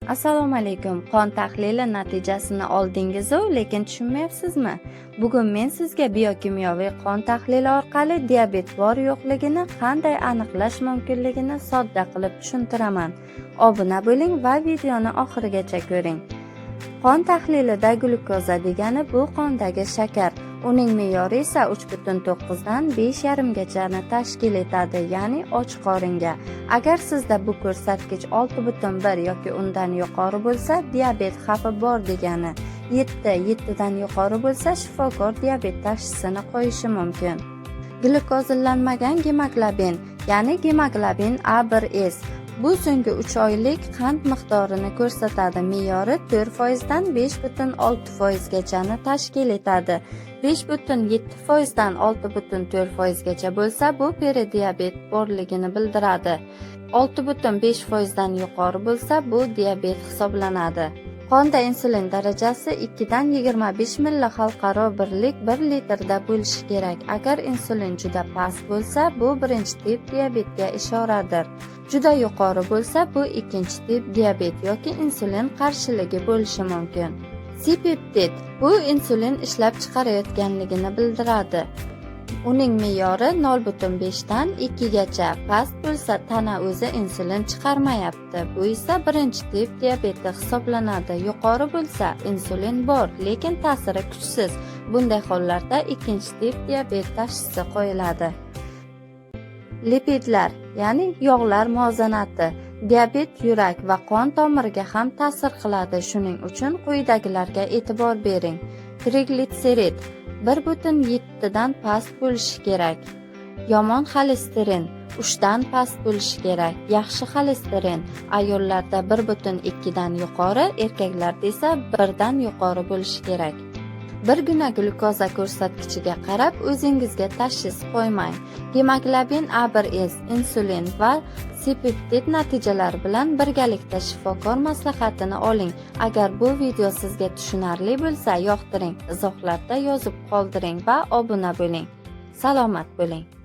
Assalomu alaykum. Qon tahlili natijasini oldingiz-u, lekin tushunmayapsizmi? Bugun men sizga biokimyoviy qon tahlili orqali diabet bor-yo'qligini qanday aniqlash mumkinligini sodda qilib tushuntiraman. Obuna bo'ling va videoni oxirigacha ko'ring. Qon tahlilida glyukoza degani bu qondagi shakar. Uning me'yori esa 3,9 dan 5,5 gachani tashkil etadi, ya'ni och qoringa. Agar sizda bu ko'rsatkich 6,1 yoki undan yuqori bo'lsa, diabet xavfi bor degani. 7 dan yuqori bo'lsa, shifokor diabet tashxisini qo'yishi mumkin. Glyukozlanmagan gemoglobin, ya'ni gemoglobin A1S. Bu so'nggi 3 oylik qand miqdorini ko'rsatadi. Me'yori 4% dan 5,6% gachani tashkil etadi. 5,7% dan 6,4% gacha bo'lsa, bu peridiabet borligini bildiradi. 6,5% dan yuqori bo'lsa, bu diabet hisoblanadi. Qonda insulin darajasi 2 dan 25 milli xalqaro birlik 1 litrda bo'lishi kerak. Agar insulin juda past bo'lsa, bu birinchi tip diabetga ishoradir. Juda yuqori bo'lsa, bu ikkinchi tip diabet yoki insulin qarshiligi bo'lishi mumkin. C-peptid bu insulin ishlab chiqarayotganligini bildiradi. Uning me'yori 0,5 dan 2 gacha. Past bo'lsa, tana o'zi insulin chiqarmayapti. Bu esa birinchi tip diabeti hisoblanadi. Yuqori bo'lsa, insulin bor, lekin ta'siri kuchsiz. Bunday hollarda ikkinchi tip diabet tashxisi qo'yiladi. Lipidlar, ya'ni yog'lar muvozanati. Diabet yurak va qon tomiriga ham ta'sir qiladi. Shuning uchun quyidagilarga e'tibor bering. Triglitserid 1,7 dan past bo'lishi kerak. Yomon xolesterin 3 dan past bo'lishi kerak. Yaxshi xolesterin ayollarda 1,2 dan yuqori, erkaklarda esa 1 dan yuqori bo'lishi kerak. Bir guna glyukoza ko'rsatkichiga qarab o'zingizga tashxis qo'ymang. Gemoglobin A1S, insulin va C-peptid natijalari bilan birgalikda shifokor maslahatini oling. Agar bu video sizga tushunarli bo'lsa, yoqtiring, izohlarda yozib qoldiring va obuna bo'ling. Salomat bo'ling.